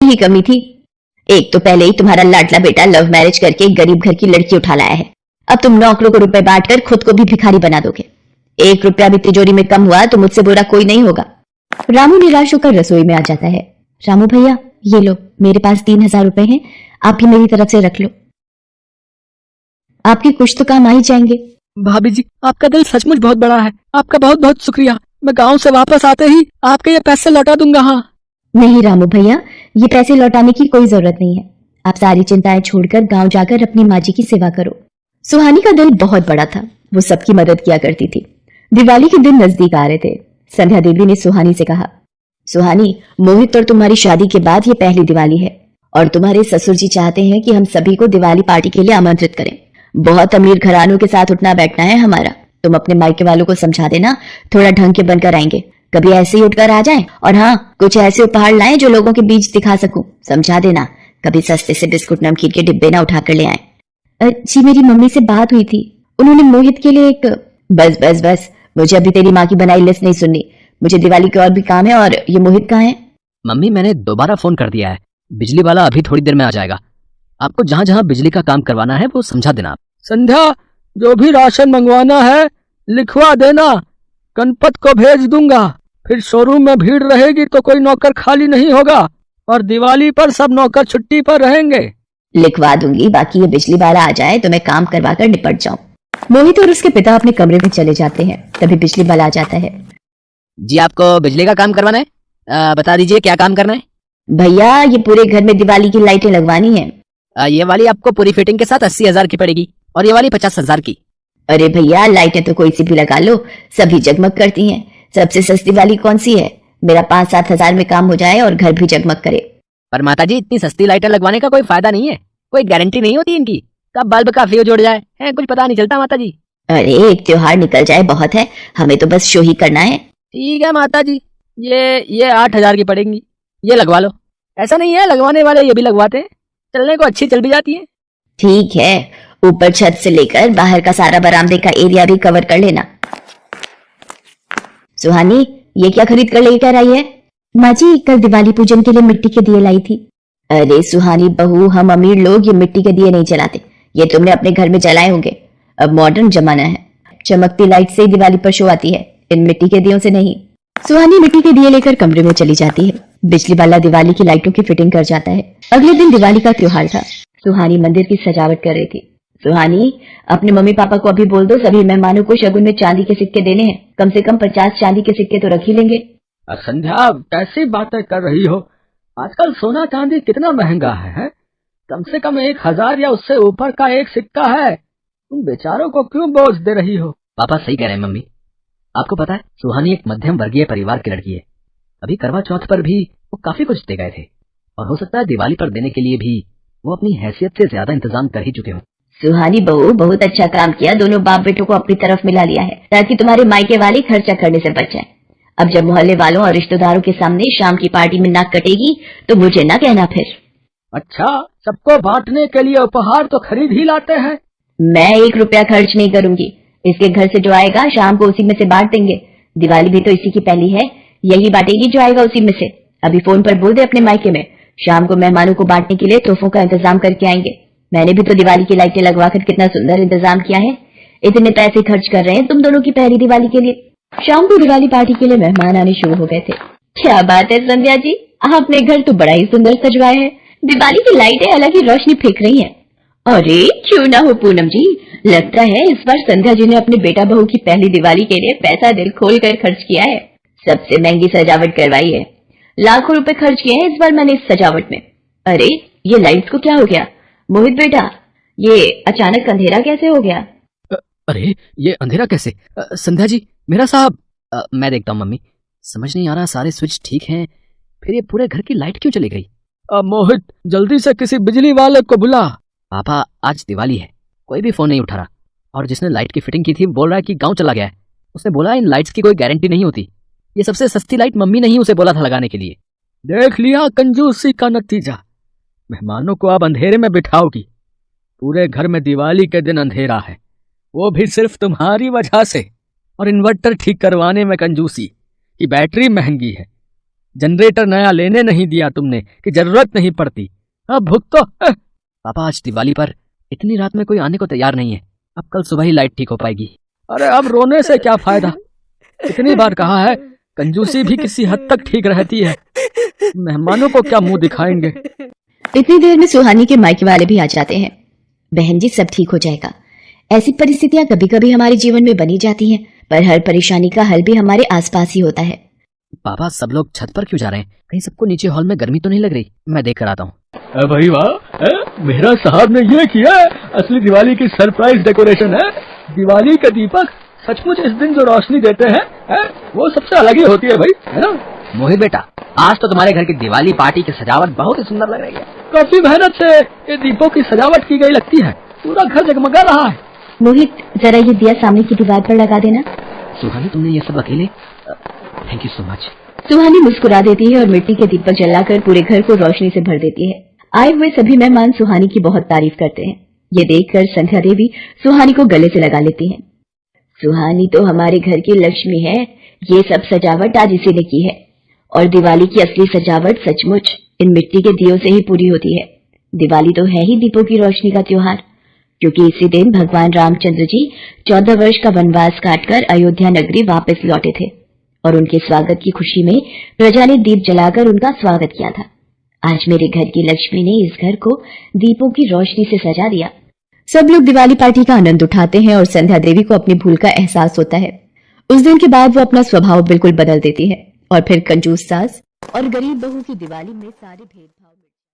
ही कमी थी। एक तो पहले ही तुम्हारा लाडला बेटा लव मैरिज करके एक गरीब घर की लड़की उठा लाया है, अब तुम नौकरों को रुपए बांटकर खुद को भी भिखारी बना दोगे। 1 रुपया भी तिजोरी में कम हुआ तो मुझसे बुरा कोई नहीं होगा। रामू निराश होकर रसोई में आ जाता है। रामू भैया, ये लो, मेरे पास 3000 रुपए हैं, आप भी मेरी तरफ से रख लो, आपके कुछ तो काम आ ही जाएंगे। भाभी जी, आपका दिल सचमुच बहुत बड़ा है, आपका बहुत बहुत शुक्रिया। मैं गांव से वापस आते ही आपके ये पैसे लौटा दूंगा। हाँ नहीं रामू भैया, ये पैसे लौटाने की कोई जरूरत नहीं है। आप सारी चिंताएं छोड़कर गांव जाकर अपनी माँ जी की सेवा करो। सुहानी का दिल बहुत बड़ा था, वो सबकी मदद किया करती थी। दिवाली के दिन नजदीक आ रहे थे। संध्या देवी ने सुहानी से कहा, सुहानी, मोहित और तुम्हारी शादी के बाद ये पहली दिवाली है और तुम्हारे ससुर जी चाहते हैं कि हम सभी को दिवाली पार्टी के लिए आमंत्रित करें। बहुत अमीर घरानों के साथ उठना बैठना है हमारा। तुम अपने मायके वालों को समझा देना, थोड़ा ढंग के बनकर आएंगे, कभी ऐसे ही उठकर आ जाएं, और हाँ, कुछ ऐसे उपहार लाएं जो लोगों के बीच दिखा सकूं। समझा देना, कभी सस्ते से बिस्कुट नमकीन के डिब्बे ना उठा कर ले आए। जी, मेरी मम्मी से बात हुई थी, उन्होंने मोहित के लिए एक। बस बस बस, मुझे अभी तेरी माँ की बनाई लिस्ट नहीं सुननी। मुझे दिवाली के और भी काम है। और ये मोहित कहाँ है? मम्मी, मैंने दोबारा फोन कर दिया है, बिजली वाला अभी थोड़ी देर में आ जाएगा। आपको जहाँ जहाँ बिजली का काम करवाना है वो समझा देना। संध्या, जो भी राशन मंगवाना है लिखवा देना, गणपत को भेज दूंगा। फिर शोरूम में भीड़ रहेगी तो कोई नौकर खाली नहीं होगा और दिवाली पर सब नौकर छुट्टी पर रहेंगे। लिखवा दूंगी, बाकी ये बिजली वाला आ जाए तो मैं काम करवा कर निपट जाऊं। मोहित और उसके पिता अपने कमरे में चले जाते हैं, तभी बिजली वाला आ जाता है। जी, आपको बिजली का काम करवाना है? बता दीजिए क्या काम करना है। भैया, ये पूरे घर में दिवाली की लाइटें लगवानी है। ये वाली आपको पूरी फिटिंग के साथ 80,000 की पड़ेगी और ये वाली 50,000 की। अरे भैया, लाइटें तो कोई सी भी लगा लो, सभी जगमग करती हैं। सबसे सस्ती वाली कौन सी है? मेरा 5-7 हजार में काम हो जाए और घर भी जगमग करे। पर माताजी, इतनी सस्ती लाइटें लगवाने का कोई फायदा नहीं है, कोई गारंटी नहीं होती इनकी, कब बल्ब का फ्यूज उड़ जाए है कुछ पता नहीं चलता माताजी। अरे, एक त्योहार निकल जाए बहुत है, हमें तो बस शो ही करना है। ठीक है माताजी, ये 8,000 की पड़ेंगी, ये लगवा लो। ऐसा नहीं है, लगवाने वाले ये भी लगवाते हैं, चलने को अच्छी चल भी जाती है। ठीक है, ऊपर छत से लेकर बाहर का सारा बरामदे का एरिया भी कवर कर लेना। सुहानी, ये क्या खरीद कर लेकर आई है? माँ जी, कल दिवाली पूजन के लिए मिट्टी के दिए लाई थी। अरे सुहानी बहू, हम अमीर लोग ये मिट्टी के दिए नहीं जलाते, ये तुमने अपने घर में जलाए होंगे। अब मॉडर्न जमाना है, चमकती लाइट से ही दिवाली पर शो आती है, इन मिट्टी के दियों से नहीं। सुहानी मिट्टी के दिए लेकर कमरे में चली जाती है। बिजली वाला दिवाली की लाइटों की फिटिंग कर जाता है। अगले दिन दिवाली का त्योहार था। सुहानी मंदिर की सजावट कर रही थी। सुहानी, अपने मम्मी पापा को अभी बोल दो, सभी मेहमानों को शगुन में चांदी के सिक्के देने हैं। कम से कम 50 चांदी के सिक्के तो रख ही लेंगे। संध्या, कैसी बातें कर रही हो? आजकल सोना चांदी कितना महंगा है? कम से कम 1,000 या उससे ऊपर का एक सिक्का है। तुम बेचारों को क्यों बोझ दे रही हो? पापा सही कह रहे हैं मम्मी। आपको पता है, सुहानी एक मध्यम वर्गीय परिवार की लड़की है। अभी करवा चौथ पर भी वो काफी कुछ दे गए थे और हो सकता है दिवाली पर देने के लिए भी वो अपनी हैसियत से ज्यादा इंतजाम कर ही चुके हो। सुहानी बहू, बहुत अच्छा काम किया, दोनों बाप बेटों को अपनी तरफ मिला लिया है ताकि तुम्हारे मायके वाले खर्चा करने से बच जाए। अब जब मोहल्ले वालों और रिश्तेदारों के सामने शाम की पार्टी में नाक कटेगी तो मुझे ना कहना फिर। अच्छा, सबको बांटने के लिए उपहार तो खरीद ही लाते हैं। मैं 1 रुपया खर्च नहीं करूंगी, इसके घर से जो आएगा शाम को उसी में से बांट देंगे। दिवाली भी तो इसी की पहली है, यही बांटेगी जो आएगा उसी में से। अभी फोन पर बोल दे अपने मायके में, शाम को मेहमानों को बांटने के लिए तोहफों का इंतजाम करके आएंगे। मैंने भी तो दिवाली की लाइटें लगवाकर कितना सुंदर इंतजाम किया है। इतने पैसे खर्च कर रहे हैं तुम दोनों की पहली दिवाली के लिए। शाम को दिवाली पार्टी के लिए मेहमान आने शुरू हो गए थे। क्या बात है संध्या जी, आपने घर तो बड़ा ही सुंदर सजवाए है। दिवाली की लाइटें अलग ही रोशनी फेंक रही हैं। अरे क्यों ना हो पूनम जी, लगता है इस बार संध्या जी ने अपने बेटा बहू की पहली दिवाली के लिए पैसा दिल खोल कर खर्च किया है। सबसे महंगी सजावट करवाई है, लाखों रुपए खर्च किए हैं इस बार मैंने इस सजावट में। अरे ये लाइट्स को क्या हो गया? मोहित बेटा, ये अचानक अंधेरा कैसे हो गया? अरे ये अंधेरा कैसे? संध्या जी, मेरा साहब। मैं देखता हूँ मम्मी, समझ नहीं आ रहा, सारे स्विच ठीक हैं, फिर ये पूरे घर की लाइट क्यों चली गई? मोहित, जल्दी से किसी बिजली वाले को बुला। पापा, आज दिवाली है, कोई भी फोन नहीं उठा रहा, और जिसने लाइट की फिटिंग की थी बोल रहा है कि गांव चला गया है। उसने बोला इन लाइट्स की कोई गारंटी नहीं होती, ये सबसे सस्ती लाइट मम्मी ने ही उसे बोला था लगाने के लिए। देख लिया कंजूसी का नतीजा, मेहमानों को अब अंधेरे में बिठाओगी। पूरे घर में दिवाली के दिन अंधेरा है, वो भी सिर्फ तुम्हारी वजह से। और इन्वर्टर ठीक करवाने में कंजूसी, कि बैटरी महंगी है। जनरेटर नया लेने नहीं दिया तुमने कि जरूरत नहीं पड़ती। अब भुगतो। पापा आज दिवाली पर इतनी रात में कोई आने को तैयार नहीं है। अब कल सुबह ही लाइट ठीक हो पाएगी। अरे अब रोने से क्या फायदा, इतनी बार कहा है कंजूसी भी किसी हद तक ठीक रहती है। मेहमानों को क्या मुंह दिखाएंगे। इतनी देर में सुहानी के मायके वाले भी आ जाते हैं। बहन जी, सब ठीक हो जाएगा। ऐसी परिस्थितियां कभी कभी हमारे जीवन में बनी जाती हैं, पर हर परेशानी का हल भी हमारे आसपास ही होता है। पापा सब लोग छत पर क्यों जा रहे हैं? कहीं सबको नीचे हॉल में गर्मी तो नहीं लग रही? मैं देख कर आता हूँ। भाई वाह, मेहरा साहब ने ये किया है, असली दिवाली की सरप्राइज डेकोरेशन है। दिवाली का दीपक सचमुच इस दिन जो रोशनी देते हैं वो सबसे अलग ही होती है भाई, है ना? मोहित बेटा, आज तो तुम्हारे घर की दिवाली पार्टी की सजावट बहुत ही सुंदर लग रही है। काफी मेहनत से ये दीपों की सजावट की गई लगती है। पूरा घर जगमगा रहा है। मोहित, जरा ये दिया सामने की दीवार पर लगा देना। सुहानी, तुमने ये सब अकेले? Thank you so much. Suhani मुस्कुरा देती है और मिट्टी के दीपक जलाकर पूरे घर को रोशनी से भर देती है। आए हुए सभी मेहमान सुहानी की बहुत तारीफ करते हैं। ये देखकर संध्या देवी सुहानी को गले से लगा लेती हैं। सुहानी तो हमारे घर की लक्ष्मी है। ये सब सजावट आज इसी ने की है, और दिवाली की असली सजावट सचमुच इन मिट्टी के दियों से ही पूरी होती है। दिवाली तो है ही दीपों की रोशनी का त्योहार, क्योंकि इसी दिन भगवान रामचंद्र जी 14 वर्ष का वनवास काटकर अयोध्या नगरी वापस लौटे थे, और उनके स्वागत की खुशी में प्रजा ने दीप जलाकर उनका स्वागत किया था। आज मेरे घर की लक्ष्मी ने इस घर को दीपों की रोशनी से सजा दिया। सब लोग दिवाली पार्टी का आनंद उठाते हैं और संध्या देवी को अपनी भूल का एहसास होता है। उस दिन के बाद वो अपना स्वभाव बिल्कुल बदल देती है और फिर कंजूस सास और गरीब बहू की दिवाली में सारे भेद